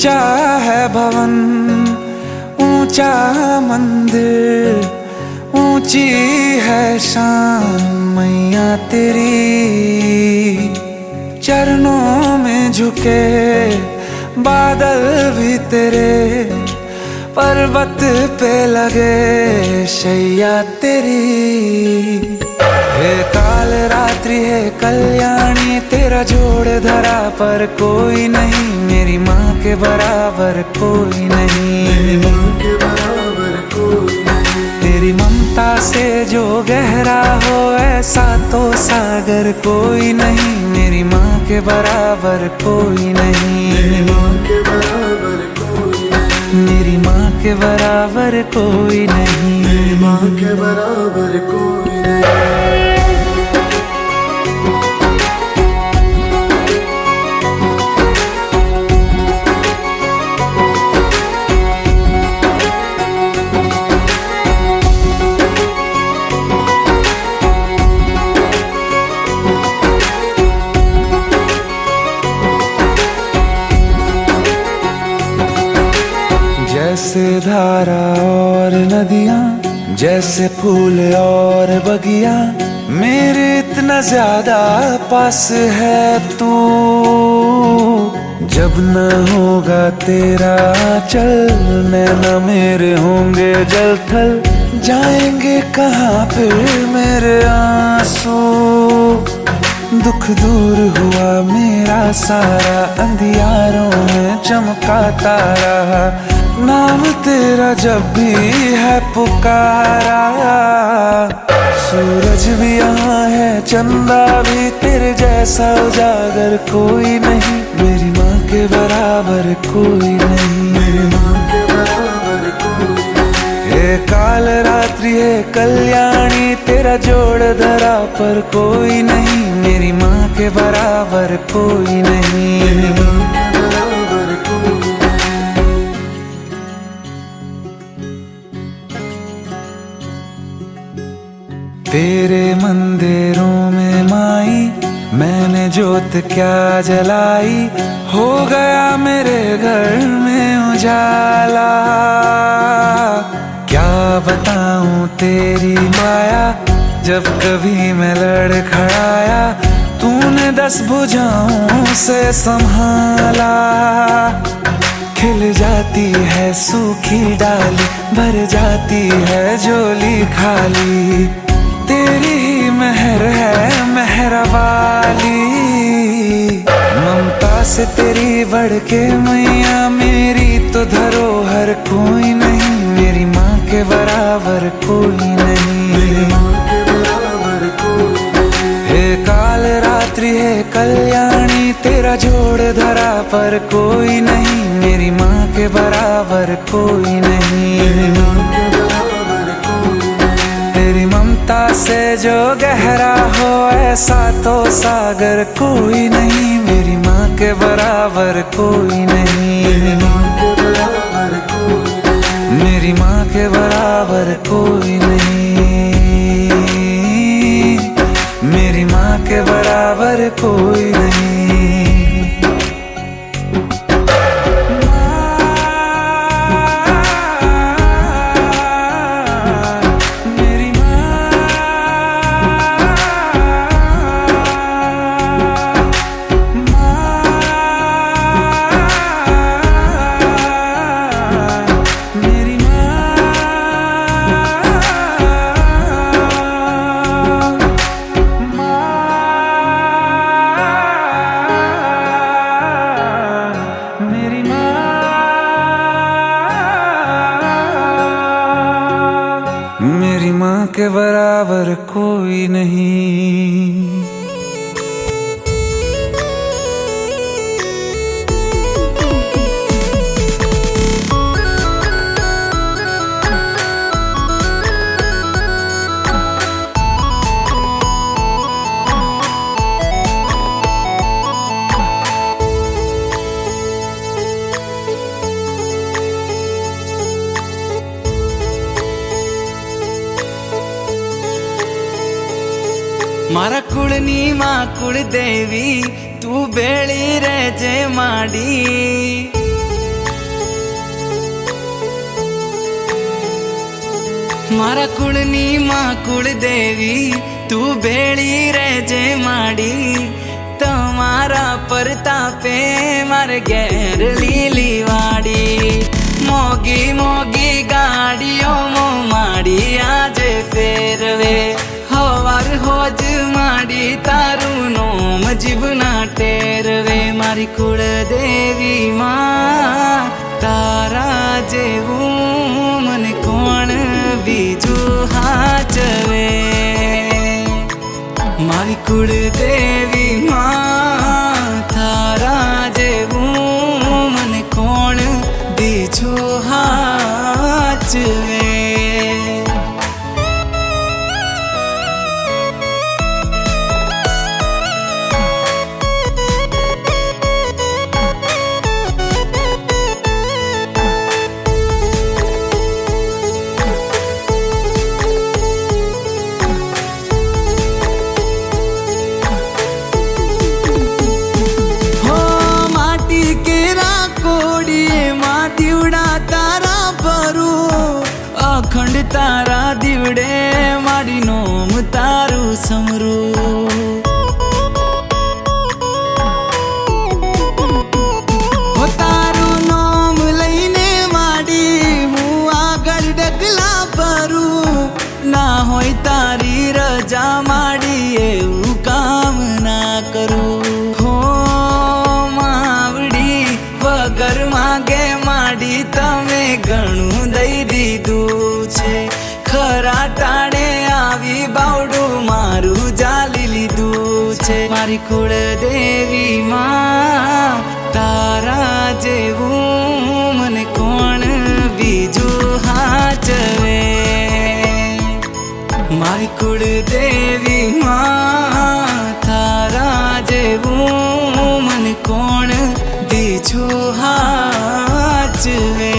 ऊंचा है भवन, ऊंचा मंदिर, ऊंची है शान मैया तेरी। चरणों में झुके बादल भी तेरे, पर्वत पे लगे शैया तेरी। हे काल रात्रि है कल्याणी, तेरा जोड़ धरा पर कोई नहीं, मेरी माँ के बराबर कोई नहीं। तेरी ममता से जो गहरा हो ऐसा तो सागर कोई नहीं, मेरी माँ के बराबर कोई नहीं। मेरी माँ के बराबर कोई नहीं, मेरी माँ के बराबर कोई नहीं। जैसे धारा और नदियाँ, जैसे फूल और बगिया, मेरे इतना ज्यादा पास है तू। जब न होगा तेरा चल, नैना मेरे होंगे जल थल, जाएंगे कहाँ फिर मेरे आंसू। दुख दूर हुआ मेरा सारा, अंधियारों में चमका तारा, नाम तेरा जब भी है पुकारा। सूरज भी यहाँ है, चंदा भी, तेरे जैसा उजागर कोई नहीं, मेरी माँ के बराबर कोई नहीं। मेरी माँ के बराबर कोई नहीं। हे काल रात्रि है कल्याणी, तेरा जोड़ धरा पर कोई नहीं, मेरी माँ के बराबर कोई नहीं। मेरी माँ के बराबर कोई नहीं। तेरे मंदिरों में माई मैंने जोत क्या जलाई, हो गया मेरे घर में उजाला। क्या बताऊं तेरी माया, जब कभी मैं लड़खड़ाया, तूने 10 भुजाओं से संभाला। खिल जाती है सूखी डाली, भर जाती है झोली खाली, तेरी ही मेहर है मेहर वाली। ममता से तेरी बढ़ के मैया, मेरी तो धरोहर कोई नहीं, मेरी माँ के बराबर कोई नहीं। मेरी माँ के बराबर कोई नहीं। हे काल रात्रि है कल्याणी, तेरा जोड़ धरा पर कोई नहीं, मेरी माँ के बराबर कोई नहीं। मेरी माँ के बराबर कोई नहीं। तेरी ममता से जो गहरा हो ऐसा तो सागर कोई नहीं, मेरी माँ के बराबर कोई नहीं। मेरी माँ के बराबर कोई नहीं। मेरी माँ के बराबर कोई नहीं। मेरी माँ के बराबर कोई नहीं। मेरी माँ के बराबर कोई नहीं। मारा कुळनी माँ कुल देवी तू बेड़ी रेजे माडी। મારા કુળની માં કુળદેવી તું ભેળી રહેજે માડી તમારા પરતાપે મારે ઘેર લીલી વાડી મોગી મોગી ગાડીઓ માડી આજે ફેરવે હવાર હોજ માડી તારું નોમ જીભના ટેરવે મારી કુળદેવી માં તારા જેવું મને કોણ બીજું હાચવે મારી કુળદેવી માં તારા જેવું મને કોણ બીજું હાચવે અખંડ તારા દીવડે મારી નોમ તારું સમરું હો તારું નોમ લઈને માડી હું આગળ ડગલા ભરું ના હોય તારી રજા માડી એવું કામ ના કરું હો માવડી વગર માગે માડી તમે ઘણું દઈ દીધું ખરા ટાણે આવી બાવડું મારું જાલી લીધું છે મારી કુળદેવી માં તારા જેવું મને કોણ બીજું હાચવે મારી કુળદેવી માં તારા જેવું મને કોણ બીજું હાચવે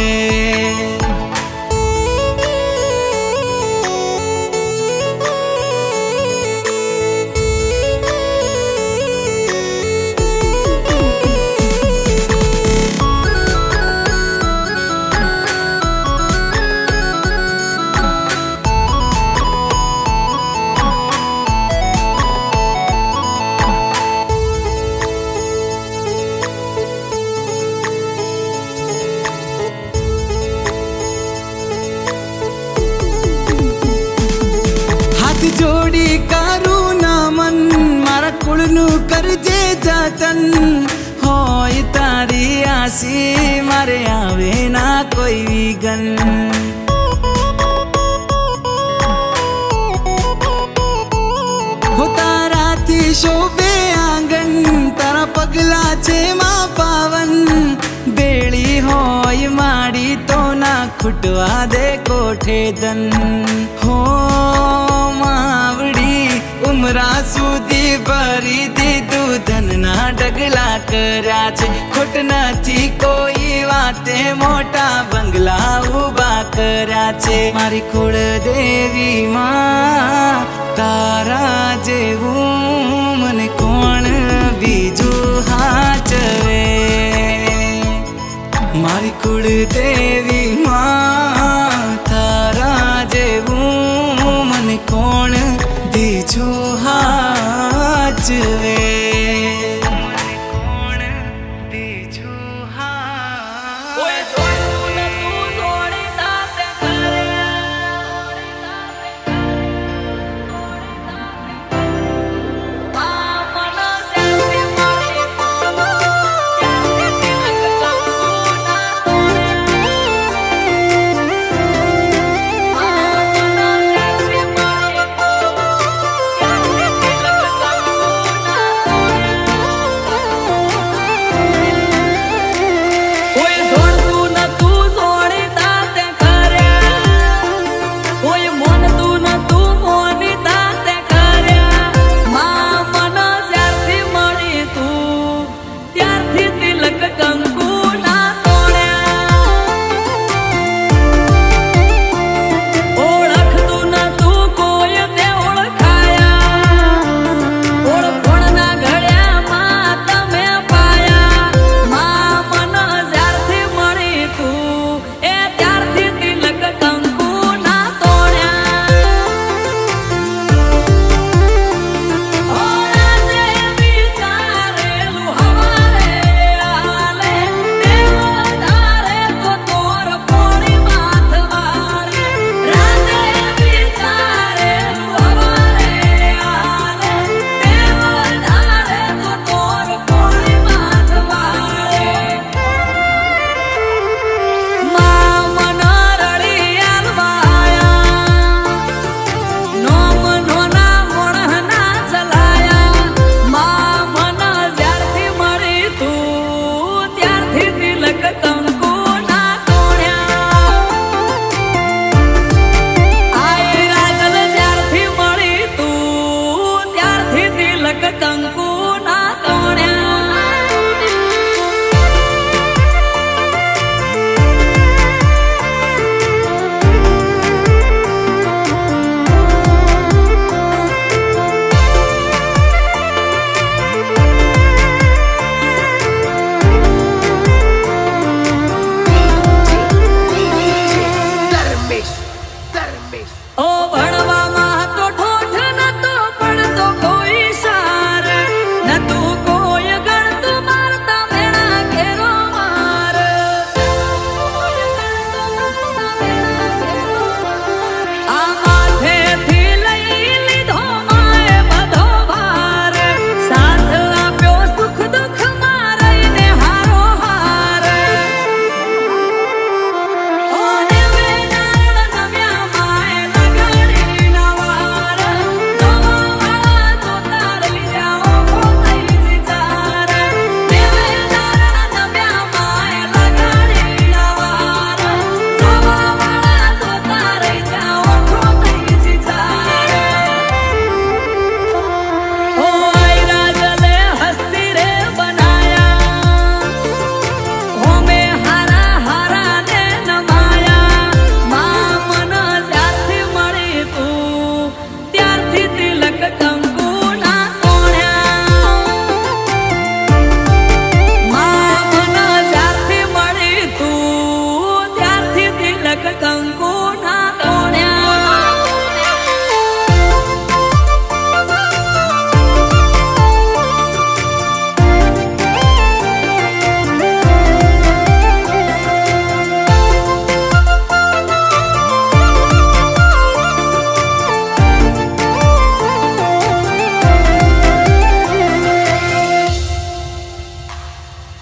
જોડી કરું નમન મારા કુળનું કરજે જતન હોય તારી આસી મારે આવે ના કોઈ વિઘન હો તારાથી શોભે આંગણ તારા પગલા છે માં પાવન બેળી હોય માડી તો ના ખૂટવા દે કોઠે ધન હો માવડી ઉમરા સુધી ભરી દીધું ધનના ડગલા કર્યા છે ખોટ નથી કોઈ વાતે મોટા બંગલા ઉભા કર્યા છે મારી કુળદેવી માં તારા જેવું મને કોણ બીજું હાચવે મારી કુળદેવી માં તારા જેવું મને કોણ બીજું હાચવે કંકુ ના તોડ્યા.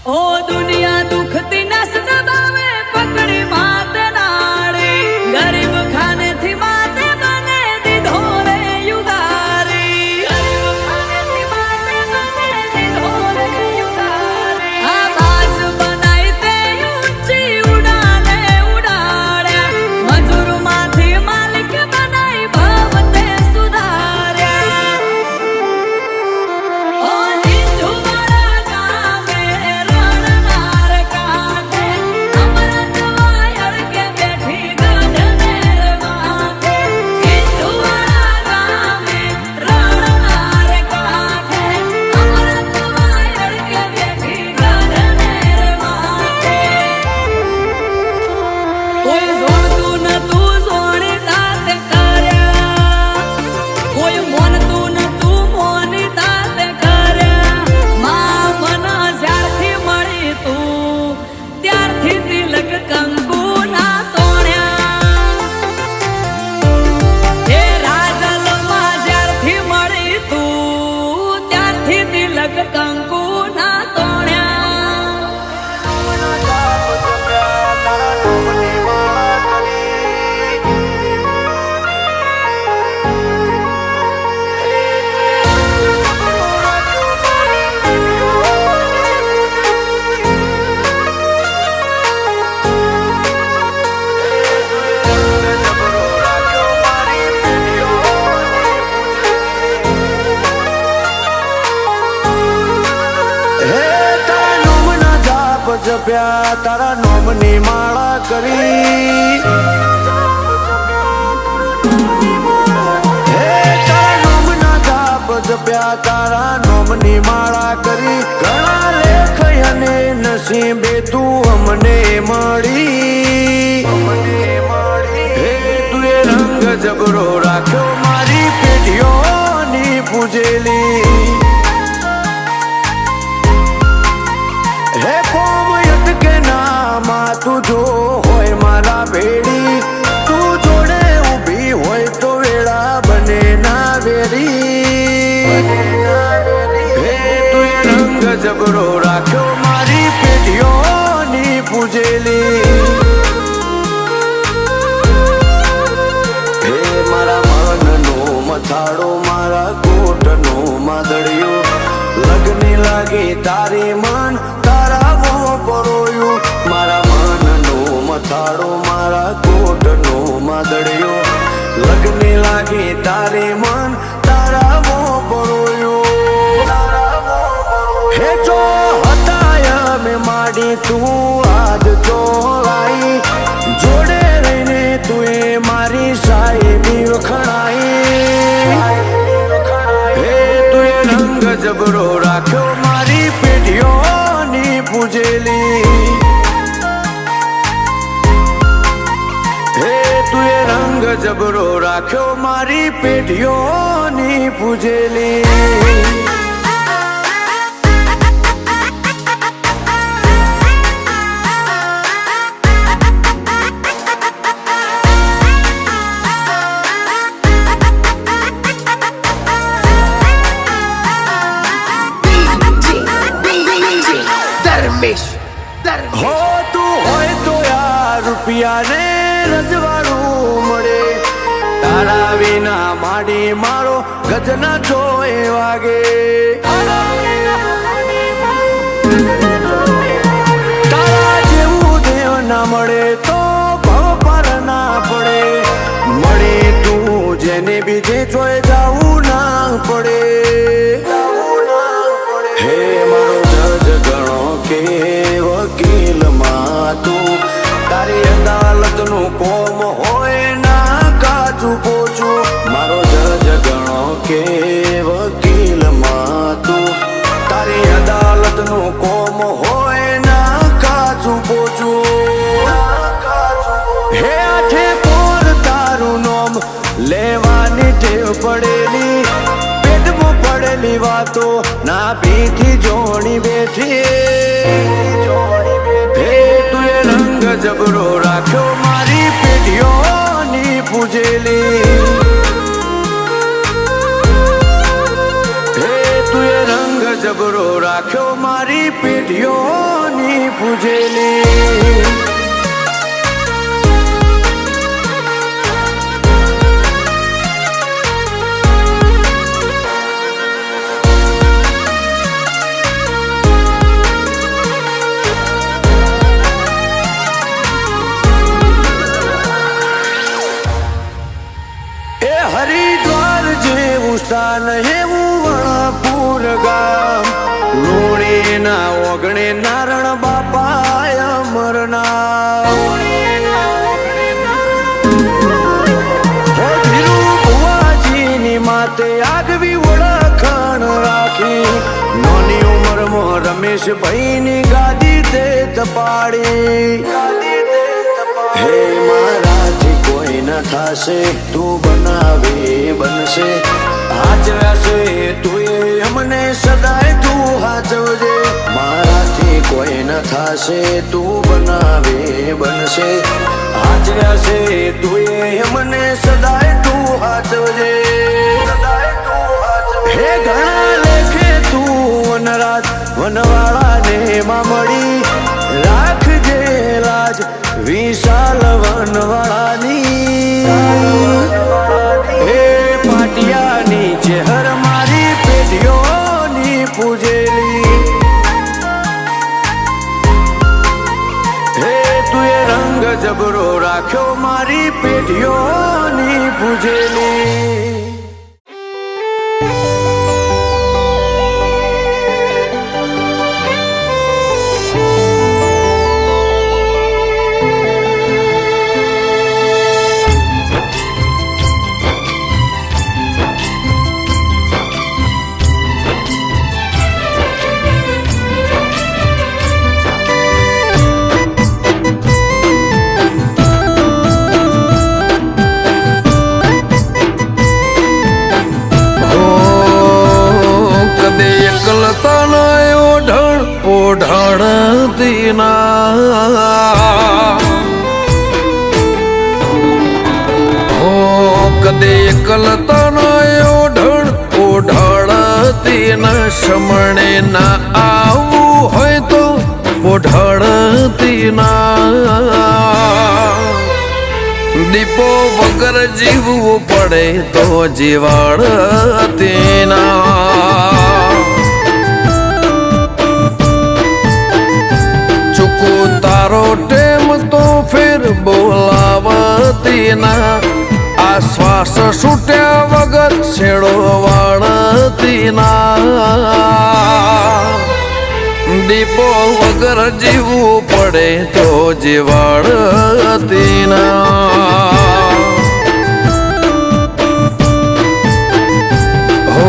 ઓ દુનિયા દુખતી નસ દબાવે પકડી માતે નાડી ગરીબ ખાને થી માતે બને દીધો રે યુગારી ગરીબ ખાને થી માતે બને દીધો રે યુગારી આ બાજ બનાઈ તે ઊંચી ઉડાને ઉડાડ્યા મજૂર માંથી માલિક બનાઈ ભાવ તે સુધાર્યા. ઓ હિંદુ મારા ગામે રણનાર કાંઠે અમરત વાયર કે બેઠી ગઢનેર માથે હિંદુ મારા ગામે રણનાર કાંઠે અમરત વાયર કે બેઠી ગઢનેર માથે. કોઈ જોડતું નતું જોડી તાતે કર્યા કોઈ મોનતું નતું મોની તાતે કર્યા માં મન જ્યારથી મળી તું ત્યારથી તિલક કંકુ ના તોડ્યા. હે રાજલમાં જ્યારથી મળી તું ત્યારથી તિલક કંકુ ના તોડ્યા. હે તારા નોમના જાપ જપ્યા તારા નોમની માળા કરી હે તારા નોમના જાપ જપ્યા તારા નોમની માળા કરી ઘણા લેખ અને નસીબે તું અમને મળી હે તું એ રંગ જબરો રાખ્યો મારી પેઢીઓની પૂજેલી હે કોમયત કે નામાં તું જો હોય મારા ભેડી તું જોડે ઊભી હોય તો વેળા બને ના વેરી હે તું એ રંગ જબરો રાખ્યો મારી પેઢીઓની પૂજેલી હે મારા મનનો મથાળો મારા કોટનો માદળિયો લગની લાગે તારી મન તારા મોં પરોયું મારા મનનો મથાળો મારા કોટનો માદળિયો લગની લાગે તારી મન તારા મોં પરોયું હે જો હતાય મેં માડી તું આજ ચોરાઈ જોડે રહીને તું એ મારી સાહેબી વખણાઈ હે તું એ રંગ જબરો રાખ્યો મારી પેઢીઓની પૂજેલી હે તું એ રંગ જબરો રાખ્યો મારી પેઢીઓની પૂજેલી. હો તું હોય તો યાર રૂપિયા ને રજવાડું મળે તારા વિના માડી મારો ગજના ચોય વાગે તારા જેવું દેવ ના મળે તો ભવ પર ના પડે મળે તું જેને બીજે ચોય જાવું ના પડે હે મારો જજ ગણો કે વકીલમાં તું તારી અદાલતનું કોમ હોય ના કાચું પોચું મારો જજ ગણો કે વકીલમાં તું તારી અદાલતનું કોમ હોય ના કાચું પોચું હે કાંઠે કોર તારું નોમ લેવાની ટેવ પડેલી, પેટમાં પડેલી વાતો ના પીથી જોણી બેઠી. હે તું એ રંગ જબરો રાખ્યો મારી પેઢીઓની પૂજેલી. હે તું એ રંગ જબરો રાખ્યો મારી પેઢીઓની પૂજેલી. હરિદ્વાર જેવું સ્થાન એવું વણપુર ગામ, લુણીના ઓગણે નારણ બાપા અમરના. ધીરુભુવાજીની માતે આગવી ઓળખાણ રાખી, નાની ઉંમરમાં રમેશભાઈની ગાદી તે તપાડી. હે મારાથી કોઈ ન થાશે, તું બનાવે બનશે. હાચવ્યાશે તું અમને સદાય તું હાચવજે. મારાથી કોઈ ન થાશે, તું બનાવે બનશે. હાચવ્યાશે તું અમને સદાય તું હાચવજે. હે ઘણા લેખે તું વનરાજ વનવાળાને માં મળી, રાખજે લાજ વિશાલ વનવાળાની. હે પાટિયાની ચહેર મારી પેઢીઓની પૂજેલી. હે તું એ રંગ જબરો રાખ્યો મારી પેઢીઓની પૂજેલી. કદે એકલતા ઓઢણ ઓઢાળતી ના શમણે ના આવું હોય તો ઓઢાળતી ના. દીપો વગર જીવવું પડે તો જીવાડતી ના. ચૂકું તારો ટેમ તો ફેર બોલાવતી ના. આ શ્વાસ છૂટ્યા વગર છેડો વાળતી ના. દીપો વગર જીવવું પડે તો જીવાડતી ના. હો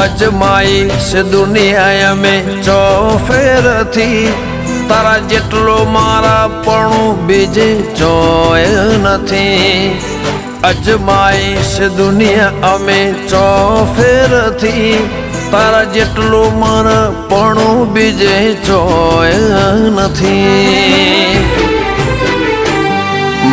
અજમાઈ છે દુનિયા અમે ચોફેરથી, તારા જેટલો મારા પણ બીજે ચોય નથી. અજમાઈશ દુનિયા અમે ચોફેરથી, તારા જેટલું મન પણ બીજે ચોય નથી.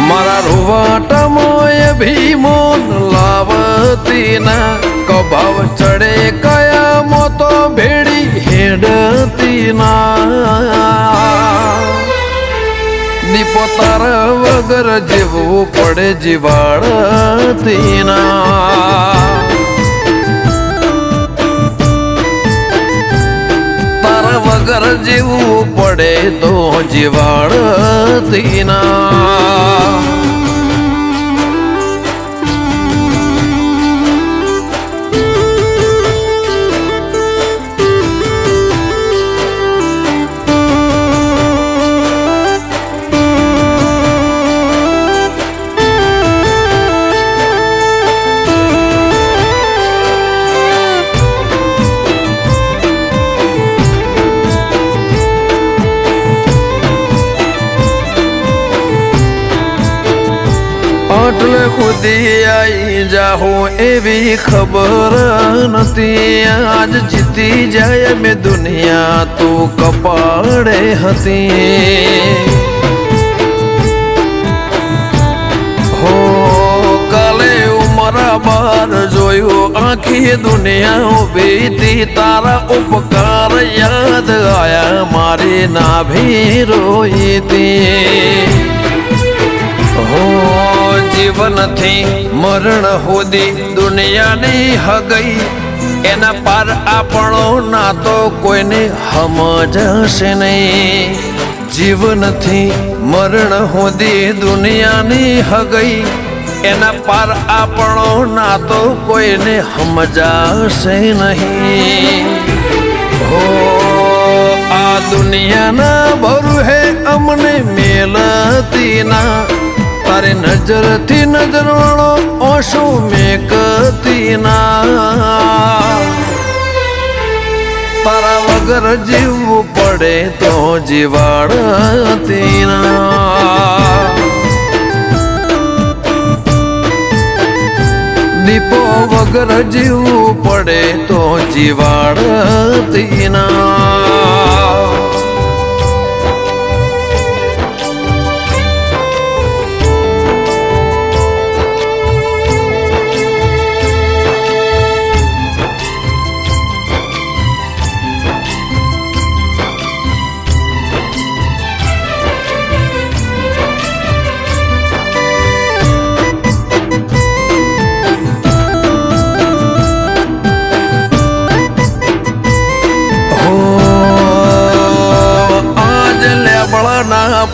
મારા રૂવાટામાં ભીમોન લાવતી ના. કભાવ ચડે કયા મોતો ભેડી હેડતી ના. દીપો તારા વગર જીવવું પડે જીવાડતી ના. તારા વગર જીવવું પડે તો જીવાડતી ના. એટલે ખુદી આઈ જાહું એવી ખબર નથી. આજ જીતી જાય મેં દુનિયા તું કપાળે હતી. હો કાલે ઉમરા બાર જોયું આખી દુનિયા ઉભી તારા ઉપકાર યાદ આયા મારી નાભી રોઈતી. હો જીવનથી મરણ સુધી દુનિયાની હગઈ એના પાર આપણો નાતો કોઈને સમજશે નહીં. જીવનથી મરણ સુધી દુનિયાની હગઈ એના પાર આપણો નાતો કોઈને સમજાશે નહીં. હો આ દુનિયાના ભરું હે અમને મેલતી ના તારે નજરથી નજર વાળો ઓશો મેકતી ના. તારા વગર જીવવું પડે તો જીવાડતી ના. દીપો વગર જીવવું પડે તો જીવાડતી ના.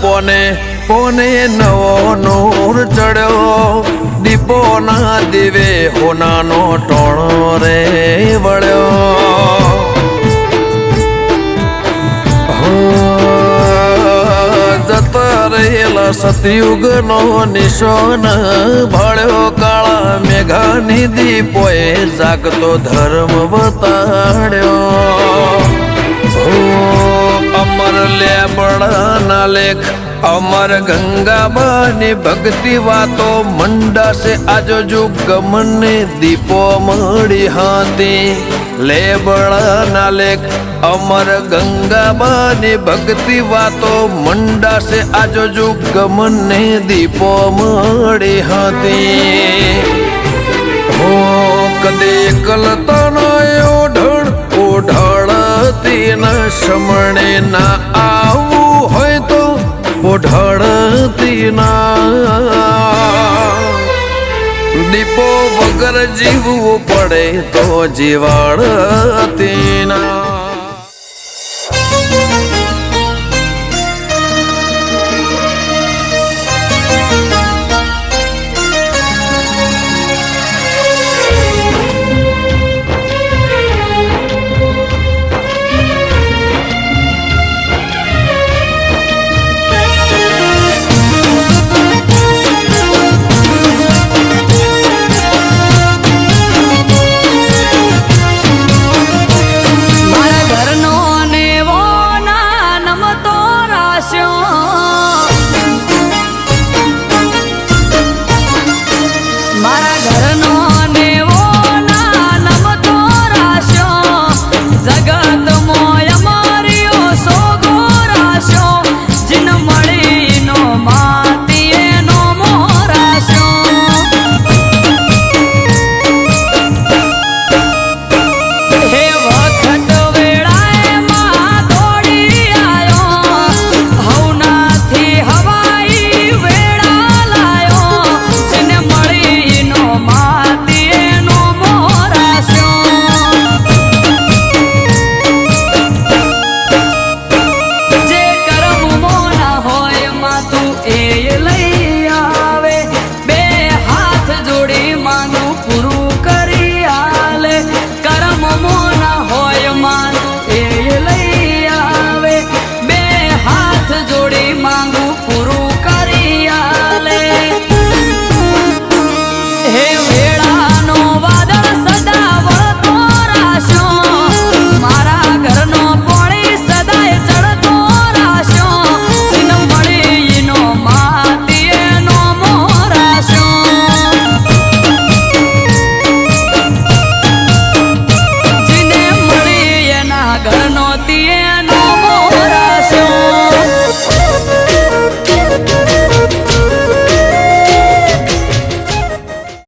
પોને પોને નવો નૂર ચડ્યો દીપો ના દીવે હોનાનો ટોણો રે વળ્યો. હો જતા રહેલા સતયુગ નો નિશાન ભાળ્યો કાળા મેઘાની દીપોએ જાગતો ધર્મ બતાડ્યો. અમર લેબડાના લેખ અમર ગંગાબાની ભક્તિ વાતો મંડાશે આજો જુગ મને દીપો મળી હતી. લેબડાના લેખ અમર ગંગાબાની ભક્તિ વાતો મંડાશે આજો જુગ મને દીપો મળી હતી. હો કદે કલતાનો ઓઢળ ઓઢળતી ના શમણે ના આવું હોય તો ઓઢળતી ના. દીપો વગર જીવવું પડે તો જીવાડતી ના. હતી એનો મોર